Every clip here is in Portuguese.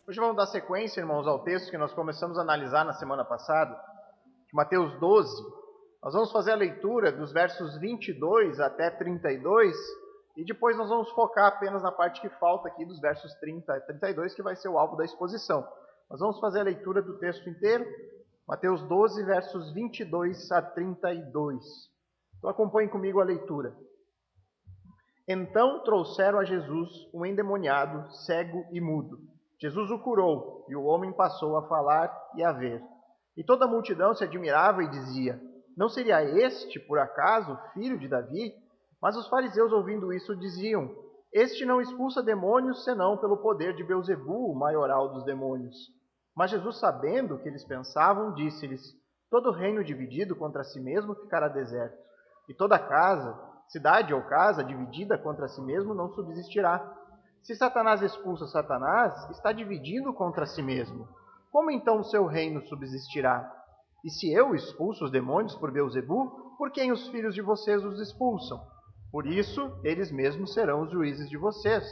Hoje vamos dar sequência, irmãos, ao texto que nós começamos a analisar na semana passada, de Mateus 12. Nós vamos fazer a leitura dos versos 22 até 32, e depois nós vamos focar apenas na parte que falta aqui, dos versos 30 a 32, que vai ser o alvo da exposição. Nós vamos fazer a leitura do texto inteiro, Mateus 12, versos 22 a 32. Então acompanhe comigo a leitura. Então trouxeram a Jesus um endemoniado, cego e mudo. Jesus o curou, e o homem passou a falar e a ver. E toda a multidão se admirava e dizia: não seria este, por acaso, filho de Davi? Mas os fariseus, ouvindo isso, diziam: este não expulsa demônios, senão pelo poder de Beelzebu, o maioral dos demônios. Mas Jesus, sabendo o que eles pensavam, disse-lhes: todo reino dividido contra si mesmo ficará deserto, e toda casa, cidade ou casa dividida contra si mesmo não subsistirá. Se Satanás expulsa Satanás, está dividindo contra si mesmo. Como então o seu reino subsistirá? E se eu expulso os demônios por Beelzebu, por quem os filhos de vocês os expulsam? Por isso, eles mesmos serão os juízes de vocês.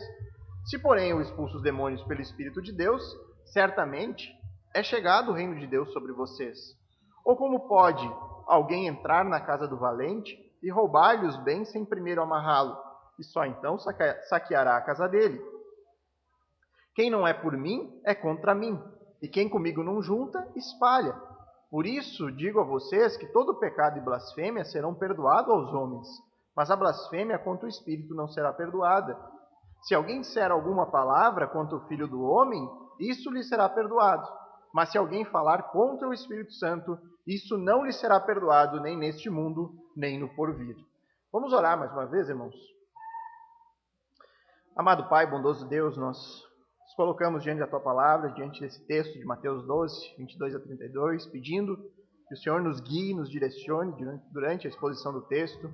Se, porém, eu expulso os demônios pelo Espírito de Deus, certamente é chegado o reino de Deus sobre vocês. Ou como pode alguém entrar na casa do valente e roubar-lhe os bens sem primeiro amarrá-lo, e só então saqueará a casa dele? Quem não é por mim, é contra mim, e quem comigo não junta, espalha. Por isso digo a vocês que todo pecado e blasfêmia serão perdoados aos homens, mas a blasfêmia contra o Espírito não será perdoada. Se alguém disser alguma palavra contra o Filho do Homem, isso lhe será perdoado. Mas se alguém falar contra o Espírito Santo, isso não lhe será perdoado nem neste mundo, nem no porvir. Vamos orar mais uma vez, irmãos? Amado Pai, bondoso Deus, nós nos colocamos diante da Tua Palavra, diante desse texto de Mateus 12, 22 a 32, pedindo que o Senhor nos guie, nos direcione durante a exposição do texto,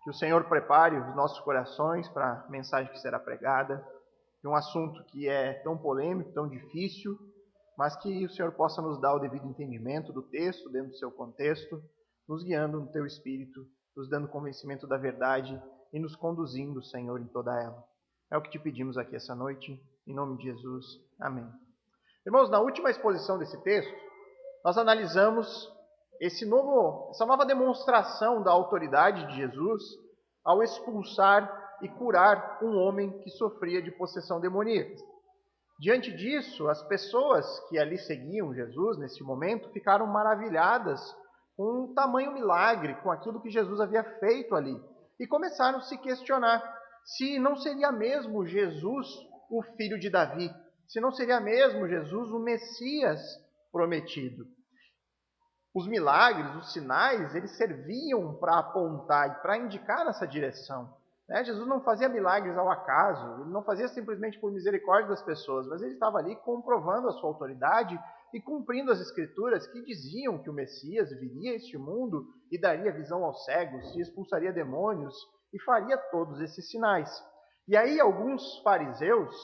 que o Senhor prepare os nossos corações para a mensagem que será pregada, de um assunto que é tão polêmico, tão difícil, mas que o Senhor possa nos dar o devido entendimento do texto, dentro do seu contexto, nos guiando no Teu Espírito, nos dando convencimento da verdade e nos conduzindo, Senhor, em toda ela. É o que te pedimos aqui essa noite, em nome de Jesus. Amém. Irmãos, na última exposição desse texto, nós analisamos essa nova demonstração da autoridade de Jesus ao expulsar e curar um homem que sofria de possessão demoníaca. Diante disso, as pessoas que ali seguiam Jesus nesse momento ficaram maravilhadas com o tamanho milagre, com aquilo que Jesus havia feito ali, e começaram a se questionar se não seria mesmo Jesus o filho de Davi, se não seria mesmo Jesus o Messias prometido. Os milagres, os sinais, eles serviam para apontar e para indicar essa direção. Jesus não fazia milagres ao acaso, ele não fazia simplesmente por misericórdia das pessoas, mas ele estava ali comprovando a sua autoridade e cumprindo as escrituras que diziam que o Messias viria a este mundo e daria visão aos cegos, e expulsaria demônios e faria todos esses sinais. E aí alguns fariseus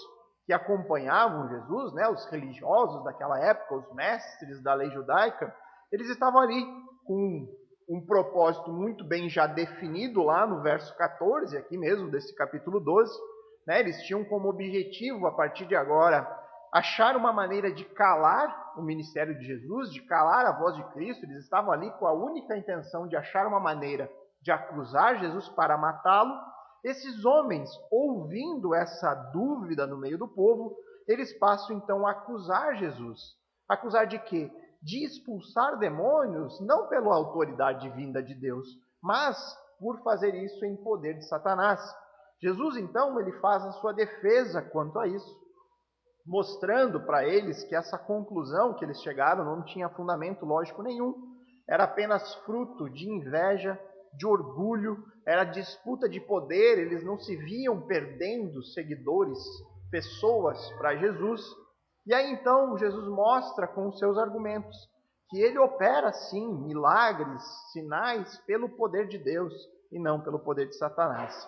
que acompanhavam Jesus, os religiosos daquela época, os mestres da lei judaica, eles estavam ali com um propósito muito bem já definido lá no verso 14, aqui mesmo desse capítulo 12. Eles tinham como objetivo, a partir de agora, achar uma maneira de calar o ministério de Jesus, de calar a voz de Cristo. Eles estavam ali com a única intenção de achar uma maneira de acusar Jesus para matá-lo. Esses homens, ouvindo essa dúvida no meio do povo, eles passam então a acusar Jesus. Acusar de quê? De expulsar demônios, não pela autoridade vinda de Deus, mas por fazer isso em poder de Satanás. Jesus, então, ele faz a sua defesa quanto a isso, mostrando para eles que essa conclusão que eles chegaram não tinha fundamento lógico nenhum, era apenas fruto de inveja, de orgulho, era disputa de poder, eles não se viam perdendo seguidores, pessoas para Jesus. E aí então Jesus mostra com os seus argumentos que ele opera sim milagres, sinais pelo poder de Deus e não pelo poder de Satanás.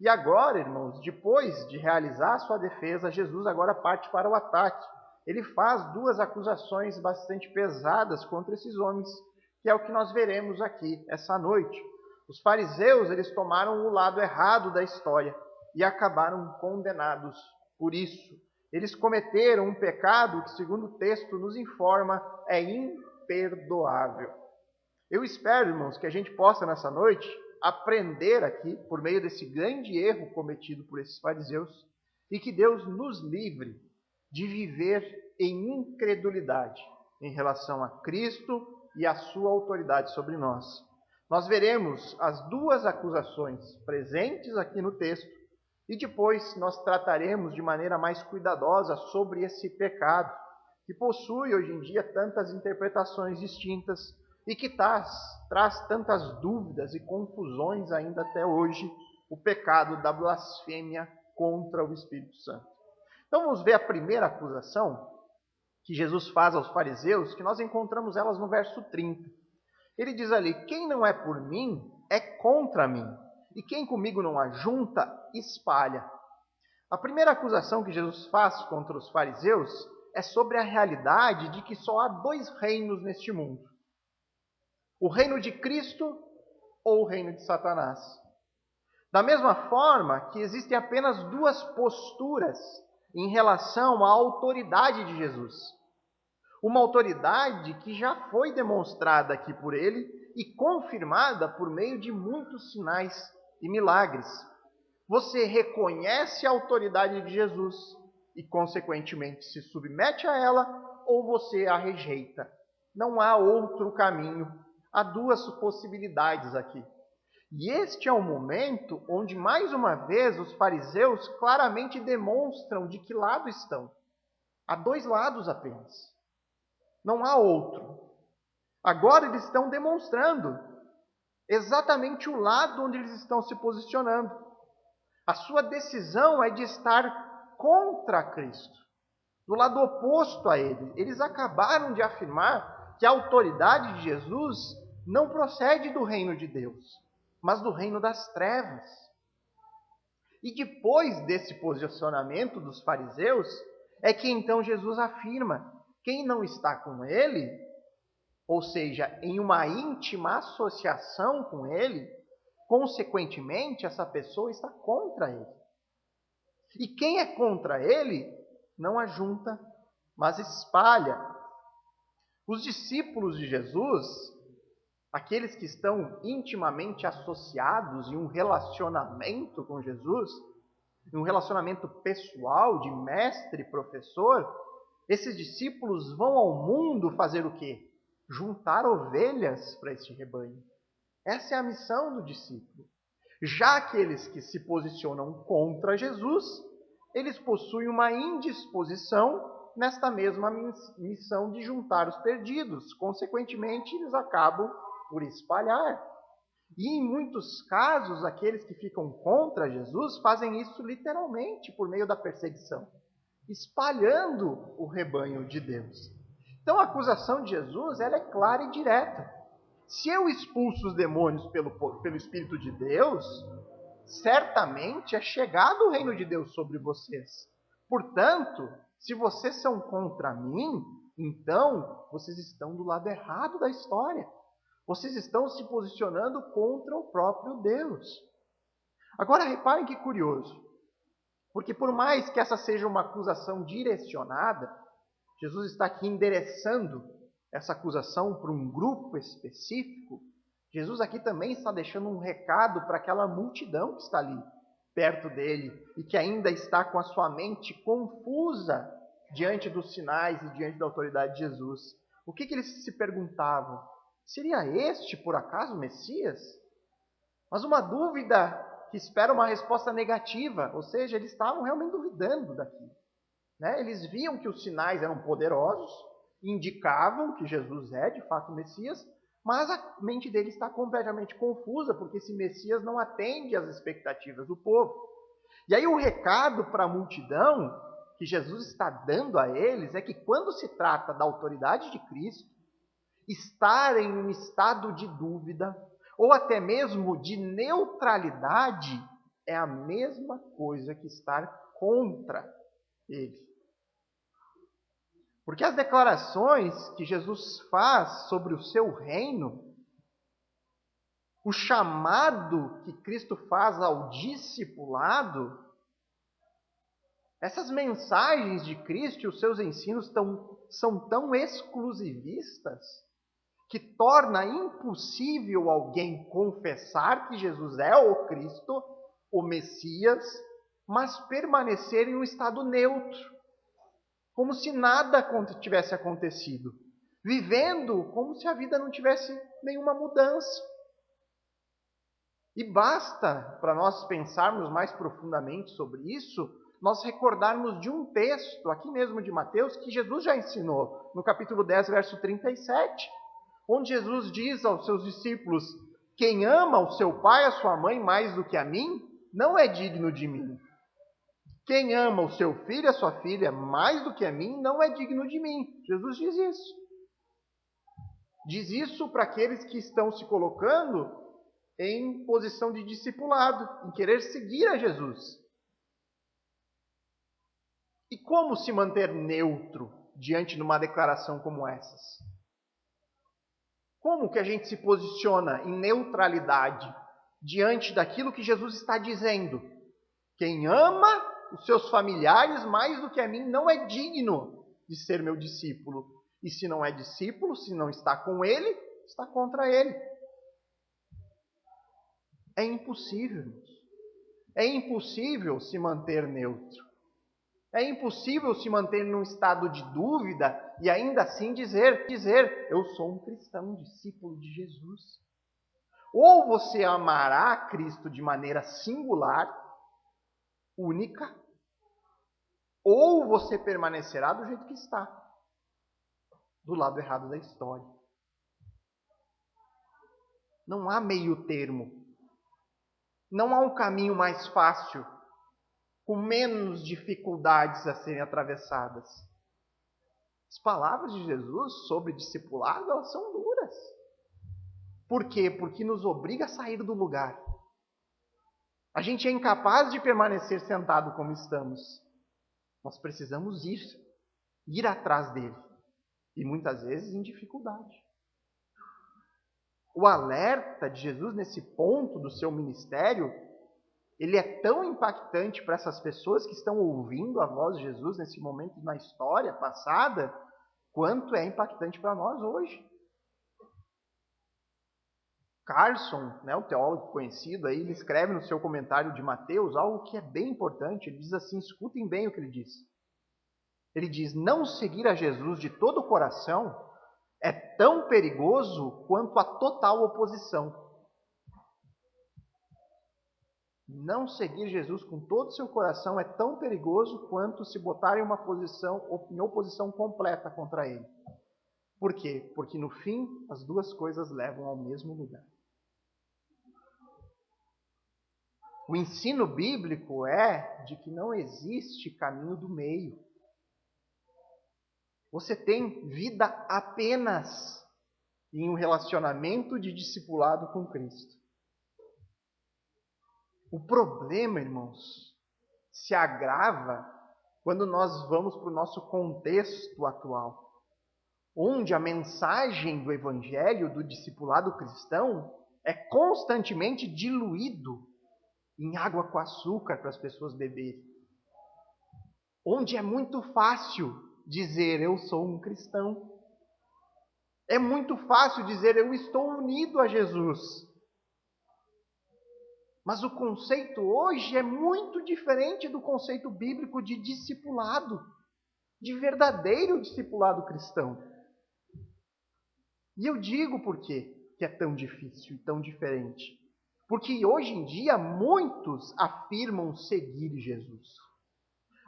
E agora, irmãos, depois de realizar a sua defesa, Jesus agora parte para o ataque. Ele faz duas acusações bastante pesadas contra esses homens, que é o que nós veremos aqui essa noite. Os fariseus, eles tomaram o lado errado da história e acabaram condenados por isso. Eles cometeram um pecado que, segundo o texto nos informa, é imperdoável. Eu espero, irmãos, que a gente possa nessa noite aprender aqui, por meio desse grande erro cometido por esses fariseus, e que Deus nos livre de viver em incredulidade em relação a Cristo e a sua autoridade sobre nós. Nós veremos as duas acusações presentes aqui no texto e depois nós trataremos de maneira mais cuidadosa sobre esse pecado, que possui hoje em dia tantas interpretações distintas e que traz tantas dúvidas e confusões ainda até hoje, o pecado da blasfêmia contra o Espírito Santo. Então vamos ver a primeira acusação que Jesus faz aos fariseus, que nós encontramos elas no verso 30. Ele diz ali: quem não é por mim, é contra mim, e quem comigo não ajunta, espalha. A primeira acusação que Jesus faz contra os fariseus é sobre a realidade de que só há dois reinos neste mundo: o reino de Cristo ou o reino de Satanás. Da mesma forma que existem apenas duas posturas em relação à autoridade de Jesus. Uma autoridade que já foi demonstrada aqui por ele e confirmada por meio de muitos sinais e milagres. Você reconhece a autoridade de Jesus e, consequentemente, se submete a ela, ou você a rejeita. Não há outro caminho. Há duas possibilidades aqui. E este é o momento onde, mais uma vez, os fariseus claramente demonstram de que lado estão. Há dois lados apenas. Não há outro. Agora eles estão demonstrando exatamente o lado onde eles estão se posicionando. A sua decisão é de estar contra Cristo, do lado oposto a ele. Eles acabaram de afirmar que a autoridade de Jesus não procede do reino de Deus, mas do reino das trevas. E depois desse posicionamento dos fariseus, é que então Jesus afirma: quem não está com ele, ou seja, em uma íntima associação com ele, consequentemente, essa pessoa está contra ele. E quem é contra ele, não ajunta, mas espalha. Os discípulos de Jesus, aqueles que estão intimamente associados em um relacionamento com Jesus, em um relacionamento pessoal de mestre e professor, esses discípulos vão ao mundo fazer o quê? Juntar ovelhas para este rebanho. Essa é a missão do discípulo. Já aqueles que se posicionam contra Jesus, eles possuem uma indisposição nesta mesma missão de juntar os perdidos. Consequentemente, eles acabam por espalhar. E em muitos casos, aqueles que ficam contra Jesus fazem isso literalmente por meio da perseguição, espalhando o rebanho de Deus. Então a acusação de Jesus ela é clara e direta. Se eu expulso os demônios pelo Espírito de Deus, certamente é chegado o reino de Deus sobre vocês. Portanto, se vocês são contra mim, então vocês estão do lado errado da história. Vocês estão se posicionando contra o próprio Deus. Agora reparem que curioso. Porque por mais que essa seja uma acusação direcionada, Jesus está aqui endereçando essa acusação para um grupo específico. Jesus aqui também está deixando um recado para aquela multidão que está ali perto dele e que ainda está com a sua mente confusa diante dos sinais e diante da autoridade de Jesus. O que eles se perguntavam? Seria este, por acaso, o Messias? Mas uma dúvida que espera uma resposta negativa, ou seja, eles estavam realmente duvidando daquilo. Eles viam que os sinais eram poderosos, indicavam que Jesus é, de fato, o Messias, mas a mente deles está completamente confusa, porque esse Messias não atende às expectativas do povo. E aí o recado para a multidão que Jesus está dando a eles é que quando se trata da autoridade de Cristo, estar em um estado de dúvida, ou até mesmo de neutralidade, é a mesma coisa que estar contra ele. Porque as declarações que Jesus faz sobre o seu reino, o chamado que Cristo faz ao discipulado, Essas mensagens de Cristo e os seus ensinos são tão exclusivistas que torna impossível alguém confessar que Jesus é o Cristo, o Messias, mas permanecer em um estado neutro, como se nada tivesse acontecido, vivendo como se a vida não tivesse nenhuma mudança. E basta, para nós pensarmos mais profundamente sobre isso, nós recordarmos de um texto, aqui mesmo de Mateus, que Jesus já ensinou, no capítulo 10, verso 37, onde Jesus diz aos seus discípulos: quem ama o seu pai e a sua mãe mais do que a mim, não é digno de mim. Quem ama o seu filho e a sua filha mais do que a mim, não é digno de mim. Jesus diz isso. Diz isso para aqueles que estão se colocando em posição de discipulado, em querer seguir a Jesus. E como se manter neutro diante de uma declaração como essas? Como que a gente se posiciona em neutralidade diante daquilo que Jesus está dizendo? Quem ama os seus familiares mais do que a mim não é digno de ser meu discípulo. E se não é discípulo, se não está com ele, está contra ele. É impossível. É impossível se manter neutro. É impossível se manter num estado de dúvida e ainda assim dizer, eu sou um cristão, discípulo de Jesus. Ou você amará Cristo de maneira singular, única, ou você permanecerá do jeito que está, do lado errado da história. Não há meio termo. Não há um caminho mais fácil, com menos dificuldades a serem atravessadas. As palavras de Jesus sobre discipulado, elas são duras. Por quê? Porque nos obriga a sair do lugar. A gente é incapaz de permanecer sentado como estamos. Nós precisamos ir atrás dele. E muitas vezes em dificuldade. O alerta de Jesus nesse ponto do seu ministério, ele é tão impactante para essas pessoas que estão ouvindo a voz de Jesus nesse momento na história passada, quanto é impactante para nós hoje. Carson, o teólogo conhecido, aí, ele escreve no seu comentário de Mateus algo que é bem importante. Ele diz assim, escutem bem o que ele diz. Ele diz, não seguir a Jesus de todo o coração é tão perigoso quanto a total oposição. Não seguir Jesus com todo o seu coração é tão perigoso quanto se botar em oposição completa contra ele. Por quê? Porque no fim, as duas coisas levam ao mesmo lugar. O ensino bíblico é de que não existe caminho do meio. Você tem vida apenas em um relacionamento de discipulado com Cristo. O problema, irmãos, se agrava quando nós vamos para o nosso contexto atual, onde a mensagem do Evangelho, do discipulado cristão, é constantemente diluído em água com açúcar para as pessoas beberem. Onde é muito fácil dizer, eu sou um cristão. É muito fácil dizer, eu estou unido a Jesus. Mas o conceito hoje é muito diferente do conceito bíblico de discipulado, de verdadeiro discipulado cristão. E eu digo por quê que é tão difícil e tão diferente. Porque hoje em dia muitos afirmam seguir Jesus,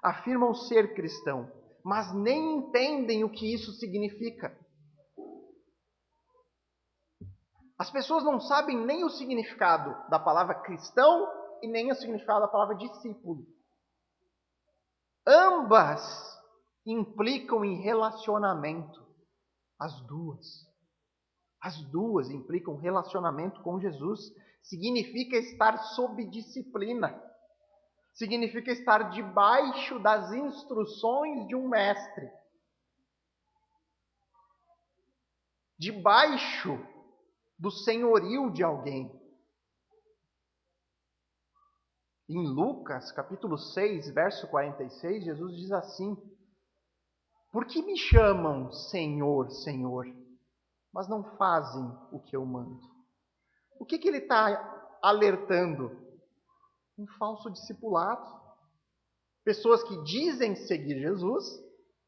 afirmam ser cristão, mas nem entendem o que isso significa. As pessoas não sabem nem o significado da palavra cristão e nem o significado da palavra discípulo. Ambas implicam em relacionamento. As duas implicam relacionamento com Jesus. Significa estar sob disciplina. Significa estar debaixo das instruções de um mestre. Debaixo do senhorio de alguém. Em Lucas, capítulo 6, verso 46, Jesus diz assim: por que me chamam Senhor, Senhor, mas não fazem o que eu mando? O que ele está alertando? Um falso discipulado. Pessoas que dizem seguir Jesus,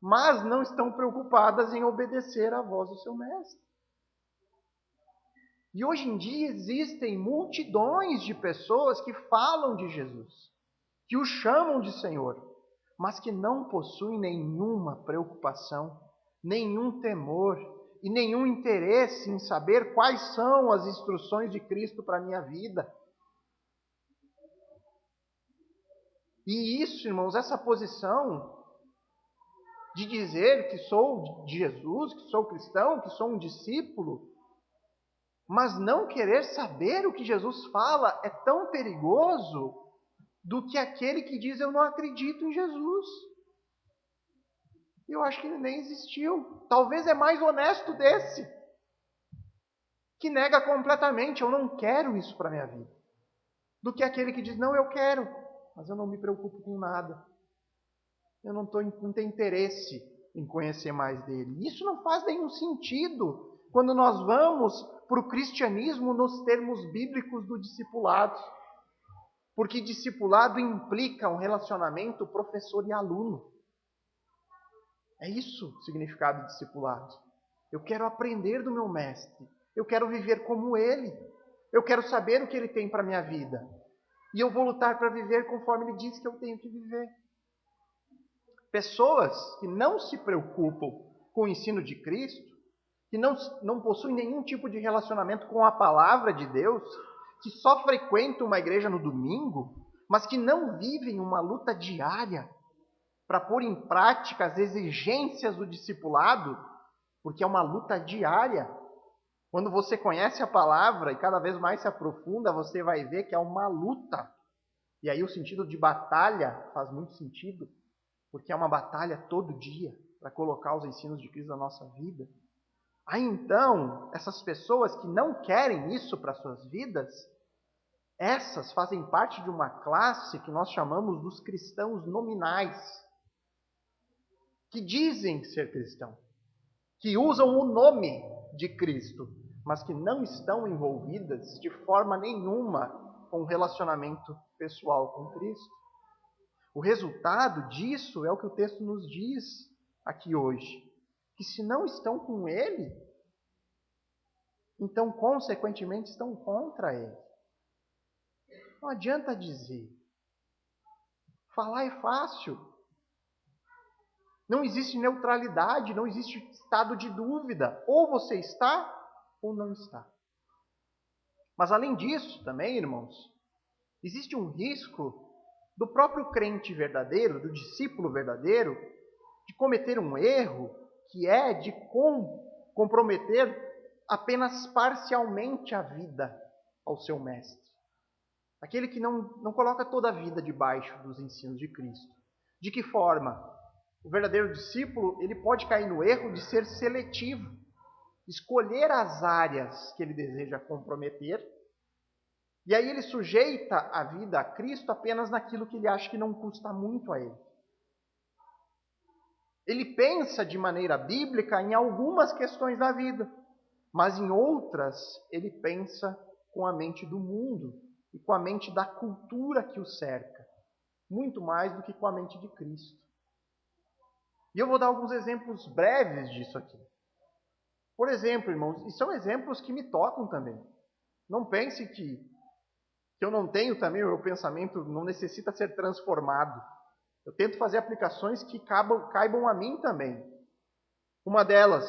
mas não estão preocupadas em obedecer à voz do seu mestre. E hoje em dia existem multidões de pessoas que falam de Jesus, que o chamam de Senhor, mas que não possuem nenhuma preocupação, nenhum temor e nenhum interesse em saber quais são as instruções de Cristo para a minha vida. E isso, irmãos, essa posição de dizer que sou de Jesus, que sou cristão, que sou um discípulo, mas não querer saber o que Jesus fala é tão perigoso do que aquele que diz eu não acredito em Jesus. Eu acho que ele nem existiu. Talvez é mais honesto desse, que nega completamente, eu não quero isso para a minha vida, do que aquele que diz, não, eu quero, mas eu não me preocupo com nada. Eu não tenho interesse em conhecer mais dele. Isso não faz nenhum sentido quando nós vamos para o cristianismo nos termos bíblicos do discipulado. Porque discipulado implica um relacionamento professor e aluno. É isso o significado de discipulado. Eu quero aprender do meu mestre. Eu quero viver como ele. Eu quero saber o que ele tem para a minha vida. E eu vou lutar para viver conforme ele diz que eu tenho que viver. Pessoas que não se preocupam com o ensino de Cristo, que não possuem nenhum tipo de relacionamento com a palavra de Deus, que só frequentam uma igreja no domingo, mas que não vivem uma luta diária para pôr em prática as exigências do discipulado, porque é uma luta diária. Quando você conhece a palavra e cada vez mais se aprofunda, você vai ver que é uma luta. E aí o sentido de batalha faz muito sentido, porque é uma batalha todo dia para colocar os ensinos de Cristo na nossa vida. Aí então, essas pessoas que não querem isso para suas vidas, essas fazem parte de uma classe que nós chamamos dos cristãos nominais, que dizem ser cristão, que usam o nome de Cristo, mas que não estão envolvidas de forma nenhuma com o relacionamento pessoal com Cristo. O resultado disso é o que o texto nos diz aqui hoje, que se não estão com Ele, então, consequentemente, estão contra Ele. Não adianta dizer. Falar é fácil. Não existe neutralidade, não existe estado de dúvida. Ou você está, ou não está. Mas, além disso, também, irmãos, existe um risco do próprio crente verdadeiro, do discípulo verdadeiro, de cometer um erro que é de comprometer apenas parcialmente a vida ao seu mestre. Aquele que não coloca toda a vida debaixo dos ensinos de Cristo. De que forma? O verdadeiro discípulo, ele pode cair no erro de ser seletivo, escolher as áreas que ele deseja comprometer, e aí ele sujeita a vida a Cristo apenas naquilo que ele acha que não custa muito a ele. Ele pensa de maneira bíblica em algumas questões da vida, mas em outras ele pensa com a mente do mundo e com a mente da cultura que o cerca, muito mais do que com a mente de Cristo. E eu vou dar alguns exemplos breves disso aqui. Por exemplo, irmãos, e são exemplos que me tocam também. Não pense que eu não tenho também, o meu pensamento não necessita ser transformado. Eu tento fazer aplicações que caibam a mim também. Uma delas,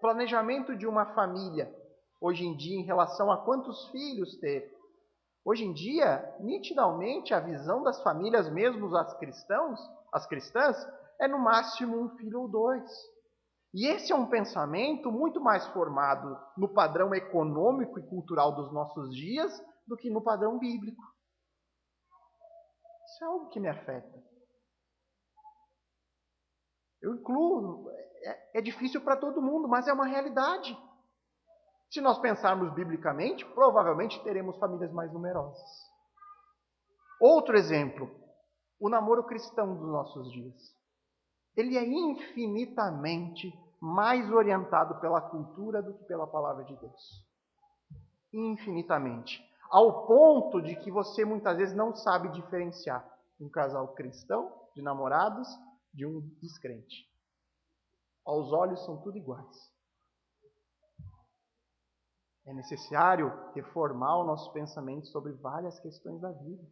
planejamento de uma família, hoje em dia, em relação a quantos filhos ter. Hoje em dia, nitidamente, a visão das famílias, mesmo as cristãs, é no máximo um filho ou dois. E esse é um pensamento muito mais formado no padrão econômico e cultural dos nossos dias do que no padrão bíblico. Isso é algo que me afeta. Eu incluo, é difícil para todo mundo, mas é uma realidade. Se nós pensarmos biblicamente, provavelmente teremos famílias mais numerosas. Outro exemplo, o namoro cristão dos nossos dias. Ele é infinitamente mais orientado pela cultura do que pela palavra de Deus. Infinitamente. Ao ponto de que você muitas vezes não sabe diferenciar um casal cristão, de namorados, de um descrente. Aos olhos são tudo iguais. É necessário reformar o nosso pensamento sobre várias questões da vida.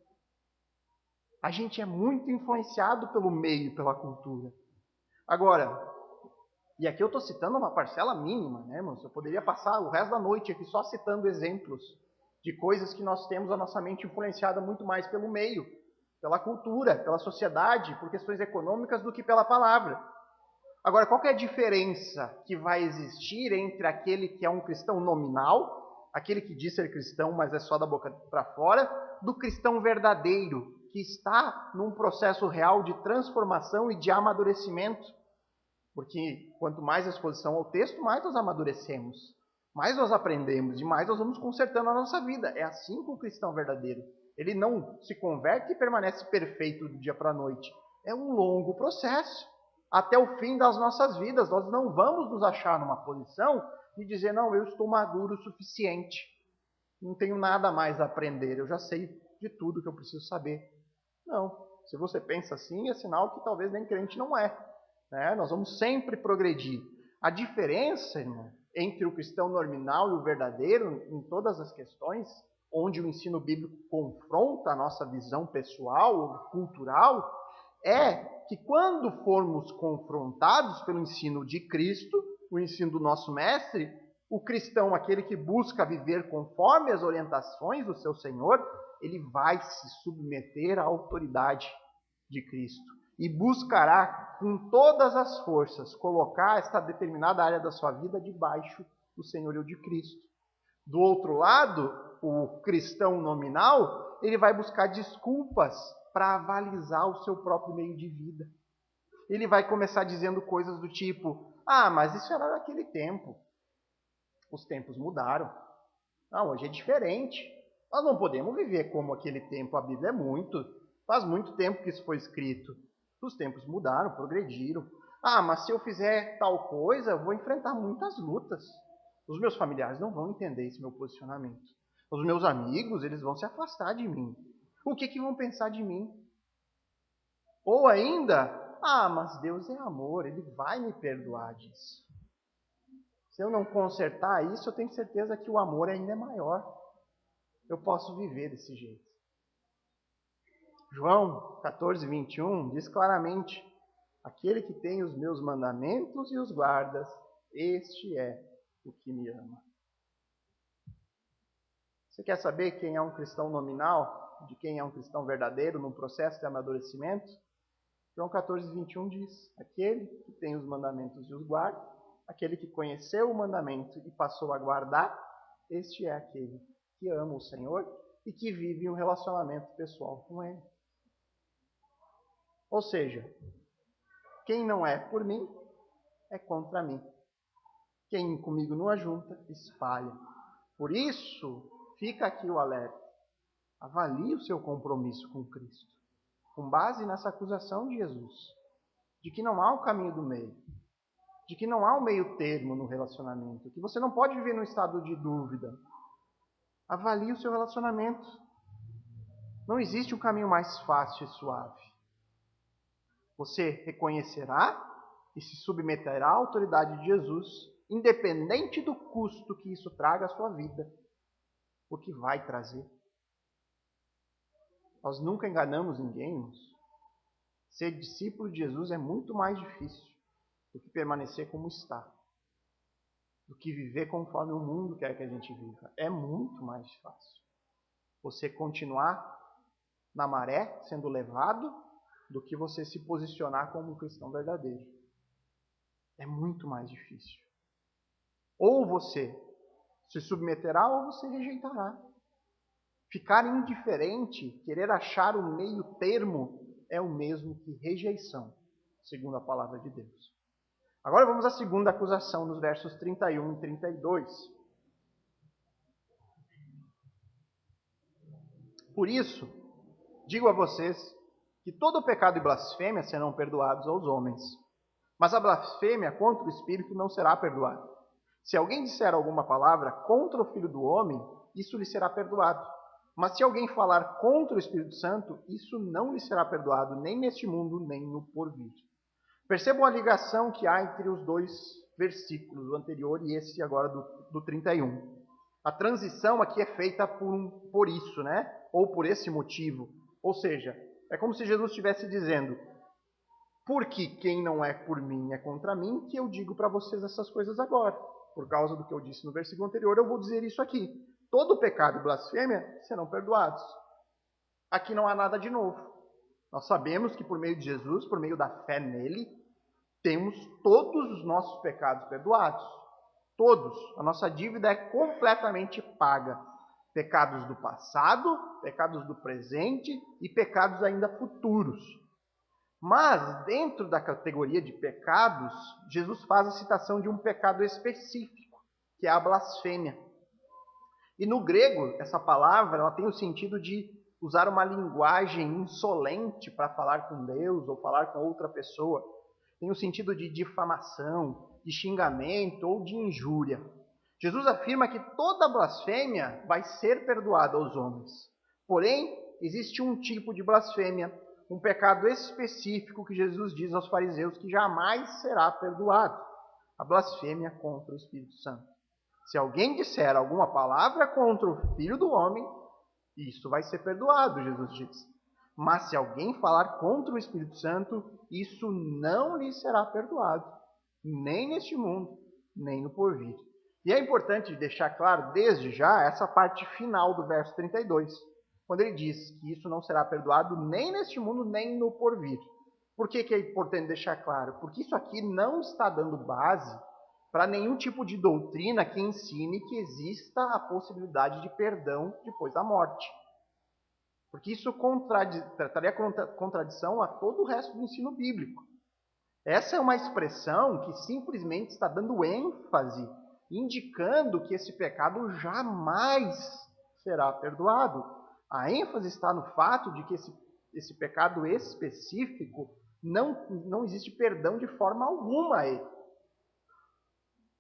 A gente é muito influenciado pelo meio, pela cultura. Agora, e aqui eu estou citando uma parcela mínima, né, irmãos? Eu poderia passar o resto da noite aqui só citando exemplos de coisas que nós temos a nossa mente influenciada muito mais pelo meio, pela cultura, pela sociedade, por questões econômicas do que pela palavra. Agora, qual que é a diferença que vai existir entre aquele que é um cristão nominal, aquele que diz ser cristão, mas é só da boca para fora, do cristão verdadeiro, que está num processo real de transformação e de amadurecimento? Porque quanto mais a exposição ao texto, mais nós amadurecemos, mais nós aprendemos e mais nós vamos consertando a nossa vida. É assim com o cristão verdadeiro. Ele não se converte e permanece perfeito do dia para a noite. É um longo processo. Até o fim das nossas vidas, nós não vamos nos achar numa posição de dizer, não, eu estou maduro o suficiente. Não tenho nada mais a aprender, eu já sei de tudo que eu preciso saber. Não. Se você pensa assim, é sinal que talvez nem crente não é. Nós vamos sempre progredir. A diferença, irmão, entre o cristão nominal e o verdadeiro, em todas as questões, onde o ensino bíblico confronta a nossa visão pessoal, cultural, é que quando formos confrontados pelo ensino de Cristo, o ensino do nosso mestre, o cristão, aquele que busca viver conforme as orientações do seu Senhor, ele vai se submeter à autoridade de Cristo e buscará com todas as forças colocar esta determinada área da sua vida debaixo do senhorio de Cristo. Do outro lado, o cristão nominal, ele vai buscar desculpas para avalizar o seu próprio meio de vida. Ele vai começar dizendo coisas do tipo, mas isso era naquele tempo. Os tempos mudaram. Não, hoje é diferente. Nós não podemos viver como aquele tempo. A Bíblia faz muito tempo que isso foi escrito. Os tempos mudaram, progrediram. Mas se eu fizer tal coisa, eu vou enfrentar muitas lutas. Os meus familiares não vão entender esse meu posicionamento. Os meus amigos, eles vão se afastar de mim. O que vão pensar de mim? Ou ainda, mas Deus é amor, Ele vai me perdoar disso. Se eu não consertar isso, eu tenho certeza que o amor ainda é maior. Eu posso viver desse jeito. João 14, 21 diz claramente, aquele que tem os meus mandamentos e os guardas, este é o que me ama. Você quer saber quem é um cristão nominal, de quem é um cristão verdadeiro num processo de amadurecimento? João 14, 21 diz, aquele que tem os mandamentos e os guarda, aquele que conheceu o mandamento e passou a guardar, este é aquele que ama o Senhor e que vive um relacionamento pessoal com Ele. Ou seja, quem não é por mim, é contra mim. Quem comigo não ajunta, espalha. Por isso, fica aqui o alerta. Avalie o seu compromisso com Cristo, com base nessa acusação de Jesus, de que não há um caminho do meio, de que não há um meio termo no relacionamento, que você não pode viver num estado de dúvida. Avalie o seu relacionamento. Não existe um caminho mais fácil e suave. Você reconhecerá e se submeterá à autoridade de Jesus, independente do custo que isso traga à sua vida, porque vai trazer. Nós nunca enganamos ninguém, irmãos. Ser discípulo de Jesus é muito mais difícil do que permanecer como está, do que viver conforme o mundo quer que a gente viva. É muito mais fácil você continuar na maré, sendo levado, do que você se posicionar como um cristão verdadeiro. É muito mais difícil. Ou você se submeterá ou você rejeitará. Ficar indiferente, querer achar um meio termo, é o mesmo que rejeição, segundo a palavra de Deus. Agora vamos à segunda acusação, nos versos 31 e 32. Por isso, digo a vocês que todo pecado e blasfêmia serão perdoados aos homens, mas a blasfêmia contra o Espírito não será perdoada. Se alguém disser alguma palavra contra o Filho do Homem, isso lhe será perdoado. Mas se alguém falar contra o Espírito Santo, isso não lhe será perdoado, nem neste mundo, nem no porvir. Percebam a ligação que há entre os dois versículos, o anterior e esse agora do 31. A transição aqui é feita por isso, né? Ou por esse motivo. Ou seja, é como se Jesus estivesse dizendo: porque quem não é por mim é contra mim, que eu digo para vocês essas coisas agora. Por causa do que eu disse no versículo anterior, eu vou dizer isso aqui. Todo pecado e blasfêmia serão perdoados. Aqui não há nada de novo. Nós sabemos que por meio de Jesus, por meio da fé nele, temos todos os nossos pecados perdoados. Todos. A nossa dívida é completamente paga. Pecados do passado, pecados do presente e pecados ainda futuros. Mas, dentro da categoria de pecados, Jesus faz a citação de um pecado específico, que é a blasfêmia. E no grego, essa palavra ela tem o sentido de usar uma linguagem insolente para falar com Deus ou falar com outra pessoa. Tem o sentido de difamação, de xingamento ou de injúria. Jesus afirma que toda blasfêmia vai ser perdoada aos homens. Porém, existe um tipo de blasfêmia, um pecado específico que Jesus diz aos fariseus que jamais será perdoado: a blasfêmia contra o Espírito Santo. Se alguém disser alguma palavra contra o Filho do Homem, isso vai ser perdoado, Jesus diz. Mas se alguém falar contra o Espírito Santo, isso não lhe será perdoado, nem neste mundo, nem no porvir. E é importante deixar claro, desde já, essa parte final do verso 32, quando ele diz que isso não será perdoado nem neste mundo, nem no porvir. Por que é importante deixar claro? Porque isso aqui não está dando base para nenhum tipo de doutrina que ensine que exista a possibilidade de perdão depois da morte. Porque isso traria contradição a todo o resto do ensino bíblico. Essa é uma expressão que simplesmente está dando ênfase, indicando que esse pecado jamais será perdoado. A ênfase está no fato de que esse pecado específico não existe perdão de forma alguma a ele.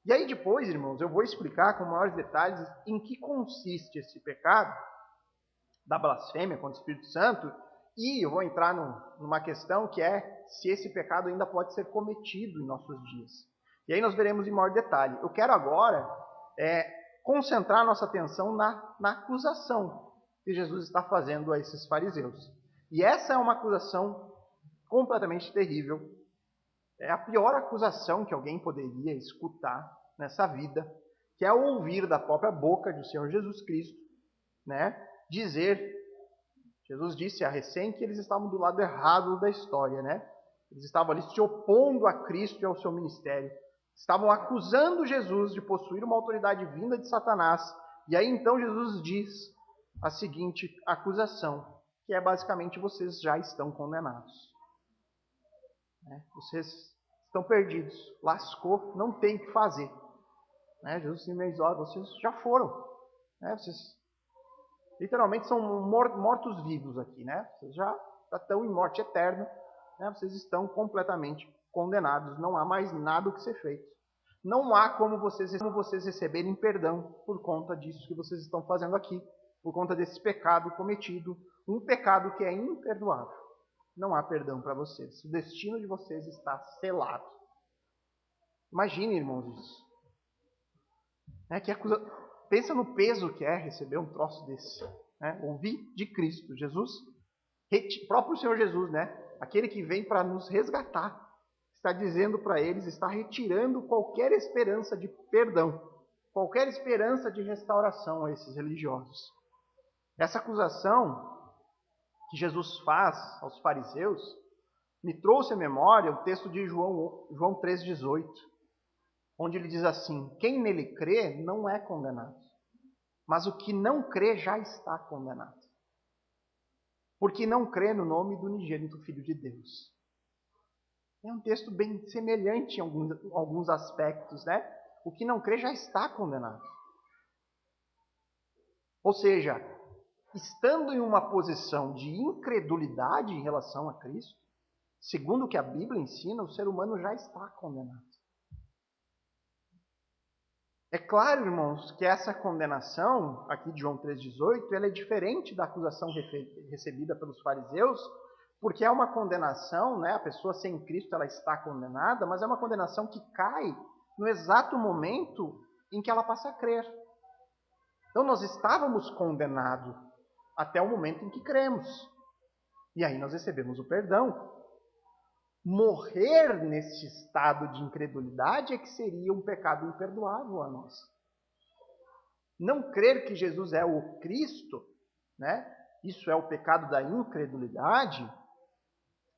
E aí depois, irmãos, eu vou explicar com maiores detalhes em que consiste esse pecado da blasfêmia contra o Espírito Santo, e eu vou entrar numa questão que é se esse pecado ainda pode ser cometido em nossos dias. E aí nós veremos em maior detalhe. Eu quero agora concentrar nossa atenção na acusação que Jesus está fazendo a esses fariseus. E essa é uma acusação completamente terrível. É a pior acusação que alguém poderia escutar nessa vida, que é ouvir da própria boca do Senhor Jesus Cristo, né, dizer, Jesus disse a recém que eles estavam do lado errado da história, né? Eles estavam ali se opondo a Cristo e ao seu ministério. Estavam acusando Jesus de possuir uma autoridade vinda de Satanás. E aí então Jesus diz a seguinte acusação, que é basicamente: vocês já estão condenados. Vocês estão perdidos, lascou, não tem o que fazer. Jesus se diz: vocês já foram. Vocês literalmente são mortos-vivos aqui. Vocês já estão em morte eterna. Vocês estão completamente condenados. Não há mais nada o que ser feito. Não há como vocês receberem perdão por conta disso que vocês estão fazendo aqui. Por conta desse pecado cometido. Um pecado que é imperdoável. Não há perdão para vocês. O destino de vocês está selado. Imagine, irmãos, isso. Pensa no peso que é receber um troço desse. Ouvir de Cristo, Jesus, próprio Senhor Jesus, aquele que vem para nos resgatar, está dizendo para eles, está retirando qualquer esperança de perdão, qualquer esperança de restauração a esses religiosos. Essa acusação que Jesus faz aos fariseus me trouxe à memória o texto de João 3,18, onde ele diz assim: quem nele crê não é condenado, mas o que não crê já está condenado, porque não crê no nome do unigênito Filho de Deus. É um texto bem semelhante em alguns aspectos, O que não crê já está condenado. Ou seja, estando em uma posição de incredulidade em relação a Cristo, segundo o que a Bíblia ensina, o ser humano já está condenado. É claro, irmãos, que essa condenação, aqui de João 3,18, ela é diferente da acusação recebida pelos fariseus, porque é uma condenação, né? A pessoa sem Cristo ela está condenada, mas é uma condenação que cai no exato momento em que ela passa a crer. Então nós estávamos condenados até o momento em que cremos. E aí nós recebemos o perdão. Morrer nesse estado de incredulidade é que seria um pecado imperdoável a nós. Não crer que Jesus é o Cristo, né? Isso é o pecado da incredulidade,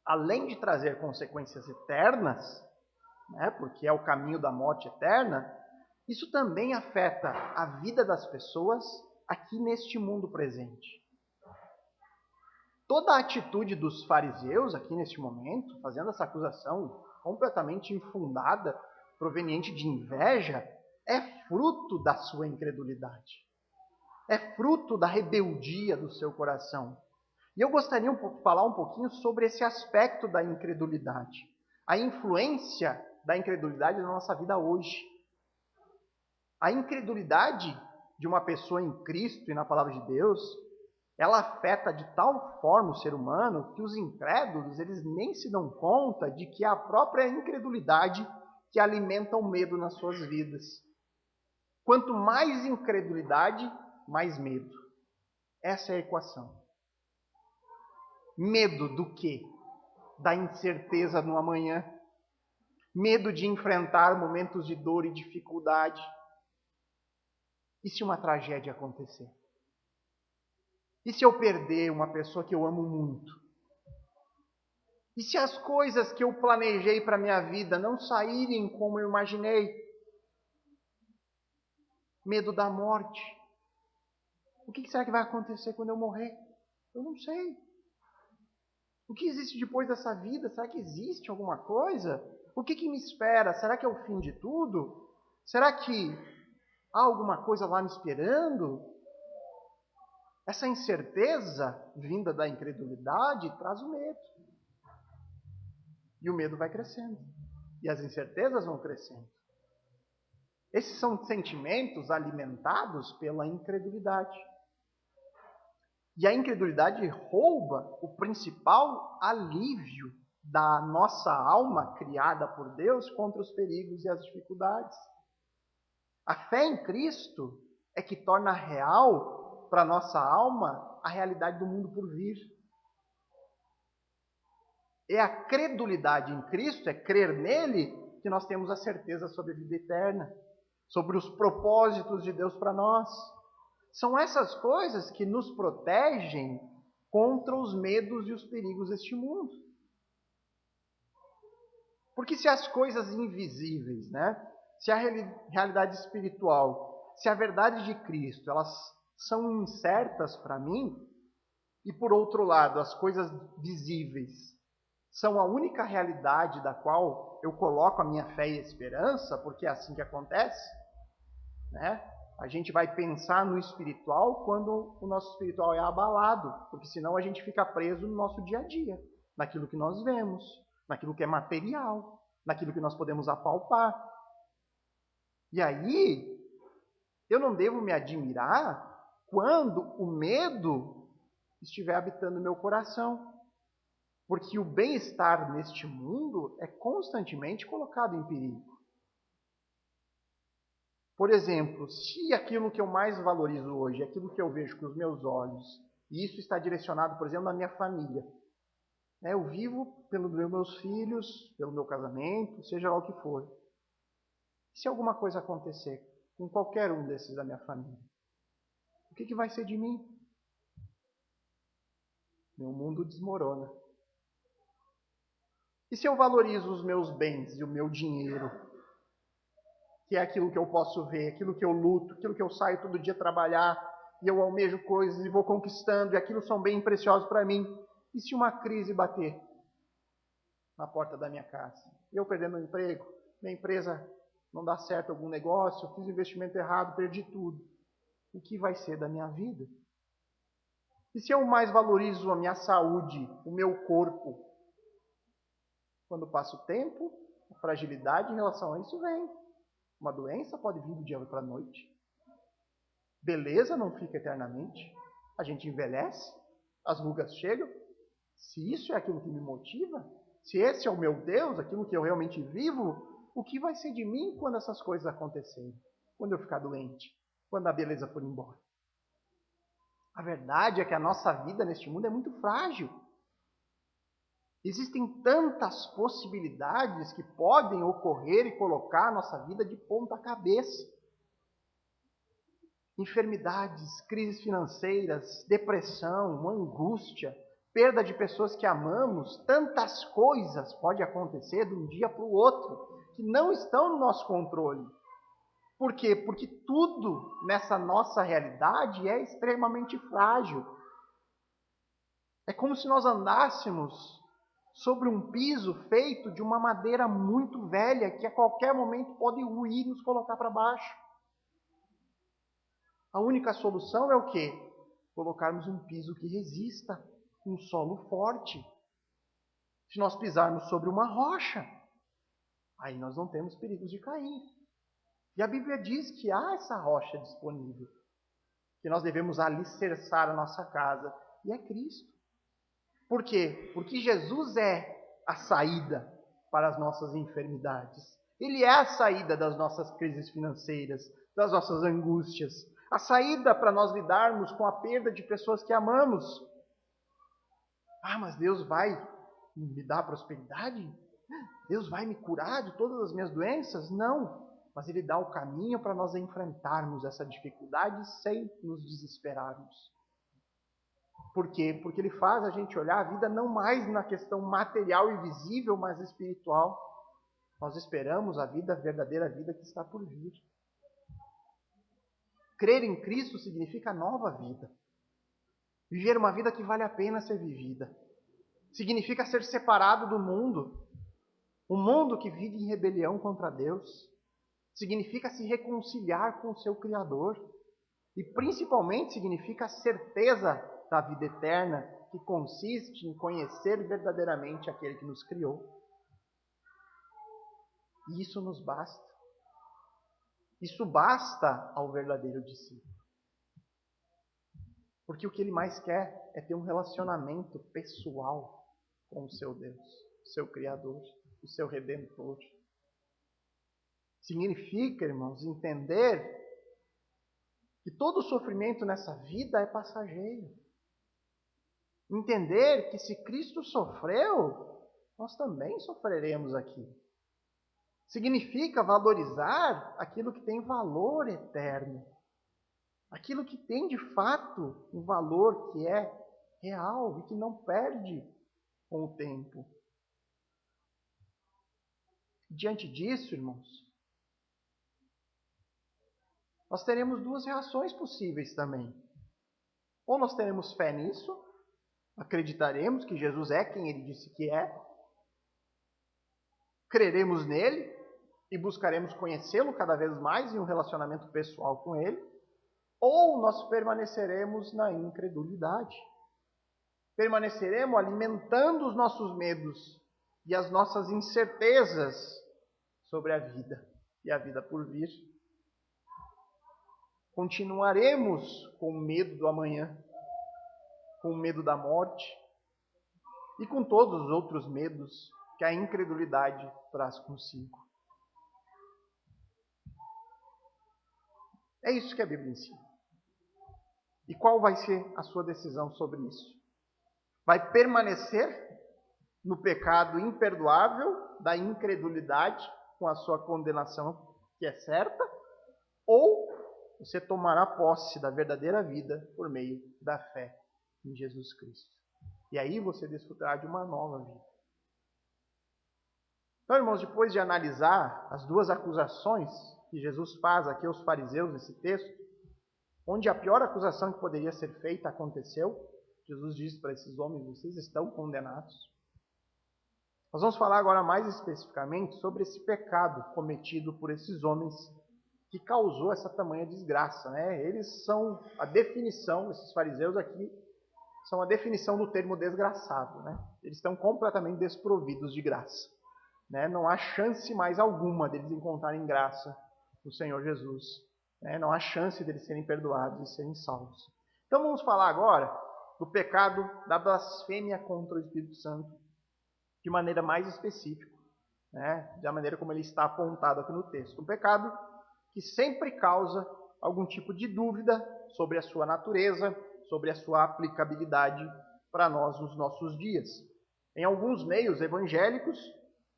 além de trazer consequências eternas, né? Porque é o caminho da morte eterna, isso também afeta a vida das pessoas aqui neste mundo presente. Toda a atitude dos fariseus aqui neste momento, fazendo essa acusação completamente infundada, proveniente de inveja, é fruto da sua incredulidade. É fruto da rebeldia do seu coração. E eu gostaria de falar um pouquinho sobre esse aspecto da incredulidade. A influência da incredulidade na nossa vida hoje. A incredulidade de uma pessoa em Cristo e na palavra de Deus, ela afeta de tal forma o ser humano que os incrédulos, eles nem se dão conta de que é a própria incredulidade que alimenta o medo nas suas vidas. Quanto mais incredulidade, mais medo. Essa é a equação. Medo do quê? Da incerteza no amanhã. Medo de enfrentar momentos de dor e dificuldade. E se uma tragédia acontecer? E se eu perder uma pessoa que eu amo muito? E se as coisas que eu planejei para a minha vida não saírem como eu imaginei? Medo da morte. O que será que vai acontecer quando eu morrer? Eu não sei. O que existe depois dessa vida? Será que existe alguma coisa? O que me espera? Será que é o fim de tudo? Será que há alguma coisa lá me esperando? Essa incerteza vinda da incredulidade traz o medo. E o medo vai crescendo. E as incertezas vão crescendo. Esses são sentimentos alimentados pela incredulidade. E a incredulidade rouba o principal alívio da nossa alma criada por Deus contra os perigos e as dificuldades. A fé em Cristo é que torna real para a nossa alma a realidade do mundo por vir. É a credulidade em Cristo, é crer nele, que nós temos a certeza sobre a vida eterna, sobre os propósitos de Deus para nós. São essas coisas que nos protegem contra os medos e os perigos deste mundo. Porque se as coisas invisíveis, né? Se a realidade espiritual, se a verdade de Cristo, elas são incertas para mim, e por outro lado, as coisas visíveis são a única realidade da qual eu coloco a minha fé e esperança, porque é assim que acontece, né? A gente vai pensar no espiritual quando o nosso espiritual é abalado, porque senão a gente fica preso no nosso dia a dia, naquilo que nós vemos, naquilo que é material, naquilo que nós podemos apalpar. E aí, eu não devo me admirar quando o medo estiver habitando meu coração, porque o bem-estar neste mundo é constantemente colocado em perigo. Por exemplo, se aquilo que eu mais valorizo hoje é aquilo que eu vejo com os meus olhos, e isso está direcionado, por exemplo, na minha família, né? Eu vivo pelos meus filhos, pelo meu casamento, seja lá o que for. Se alguma coisa acontecer com qualquer um desses da minha família, o que vai ser de mim? Meu mundo desmorona. E se eu valorizo os meus bens e o meu dinheiro, que é aquilo que eu posso ver, aquilo que eu luto, aquilo que eu saio todo dia trabalhar, e eu almejo coisas e vou conquistando, e aquilo são bem preciosos para mim. E se uma crise bater na porta da minha casa? Eu perder meu emprego, minha empresa não dá certo algum negócio, eu fiz investimento errado, perdi tudo. O que vai ser da minha vida? E se eu mais valorizo a minha saúde, o meu corpo, quando passa o tempo, a fragilidade em relação a isso vem. Uma doença pode vir do dia para a noite. Beleza não fica eternamente. A gente envelhece, as rugas chegam. Se isso é aquilo que me motiva, se esse é o meu Deus, aquilo que eu realmente vivo, o que vai ser de mim quando essas coisas acontecerem? Quando eu ficar doente? Quando a beleza for embora? A verdade é que a nossa vida neste mundo é muito frágil. Existem tantas possibilidades que podem ocorrer e colocar a nossa vida de ponta cabeça. Enfermidades, crises financeiras, depressão, angústia, perda de pessoas que amamos, tantas coisas podem acontecer de um dia para o outro que não estão no nosso controle. Por quê? Porque tudo nessa nossa realidade é extremamente frágil. É como se nós andássemos sobre um piso feito de uma madeira muito velha que a qualquer momento pode ruir e nos colocar para baixo. A única solução é o quê? Colocarmos um piso que resista, um solo forte. Se nós pisarmos sobre uma rocha, aí nós não temos perigos de cair. E a Bíblia diz que há essa rocha disponível, que nós devemos alicerçar a nossa casa, e é Cristo. Por quê? Porque Jesus é a saída para as nossas enfermidades. Ele é a saída das nossas crises financeiras, das nossas angústias, a saída para nós lidarmos com a perda de pessoas que amamos. Ah, mas Deus vai me dar prosperidade? Deus vai me curar de todas as minhas doenças? Não. Mas Ele dá o caminho para nós enfrentarmos essa dificuldade sem nos desesperarmos. Por quê? Porque Ele faz a gente olhar a vida não mais na questão material e visível, mas espiritual. Nós esperamos a vida, a verdadeira vida que está por vir. Crer em Cristo significa nova vida. Viver uma vida que vale a pena ser vivida. Significa ser separado do mundo. Um mundo que vive em rebelião contra Deus. Significa se reconciliar com o seu Criador. E principalmente significa a certeza da vida eterna, que consiste em conhecer verdadeiramente aquele que nos criou. E isso nos basta. Isso basta ao verdadeiro discípulo. Porque o que ele mais quer é ter um relacionamento pessoal com o seu Deus, o seu Criador, o seu Redentor. Significa, irmãos, entender que todo sofrimento nessa vida é passageiro. Entender que se Cristo sofreu, nós também sofreremos aqui. Significa valorizar aquilo que tem valor eterno. Aquilo que tem de fato um valor que é real e que não perde com o tempo. Diante disso, irmãos, nós teremos duas reações possíveis também. Ou nós teremos fé nisso, acreditaremos que Jesus é quem Ele disse que é, creremos nele e buscaremos conhecê-lo cada vez mais em um relacionamento pessoal com Ele, ou nós permaneceremos na incredulidade. Permaneceremos alimentando os nossos medos e as nossas incertezas sobre a vida e a vida por vir. Continuaremos com medo do amanhã, com medo da morte e com todos os outros medos que a incredulidade traz consigo. É isso que a Bíblia ensina. E qual vai ser a sua decisão sobre isso? Vai permanecer no pecado imperdoável da incredulidade, com a sua condenação que é certa, ou você tomará posse da verdadeira vida por meio da fé em Jesus Cristo. E aí você desfrutará de uma nova vida. Então, irmãos, depois de analisar as duas acusações que Jesus faz aqui aos fariseus nesse texto, onde a pior acusação que poderia ser feita aconteceu, Jesus diz para esses homens: vocês estão condenados. Nós vamos falar agora mais especificamente sobre esse pecado cometido por esses homens que causou essa tamanha desgraça, né? Eles são a definição, esses fariseus aqui, são a definição do termo desgraçado, né? Eles estão completamente desprovidos de graça, né? Não há chance mais alguma deles encontrarem graça no Senhor Jesus, né? Não há chance deles serem perdoados e serem salvos. Então vamos falar agora do pecado da blasfêmia contra o Espírito Santo, de maneira mais específica, né? Da maneira como ele está apontado aqui no texto. Um pecado que sempre causa algum tipo de dúvida sobre a sua natureza, sobre a sua aplicabilidade para nós nos nossos dias. Em alguns meios evangélicos,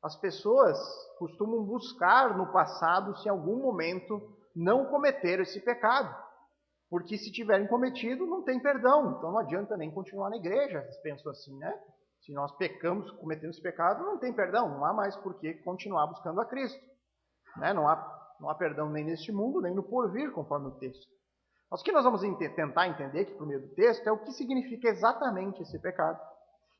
as pessoas costumam buscar no passado se em algum momento não cometeram esse pecado, porque se tiverem cometido não tem perdão, então não adianta nem continuar na igreja. Eles pensam assim, né? Se nós pecamos, cometendo esse pecado, não tem perdão, não há mais por que continuar buscando a Cristo, né? Não há perdão nem neste mundo, nem no porvir, conforme o texto. Mas o que nós vamos tentar entender aqui por meio do texto é o que significa exatamente esse pecado.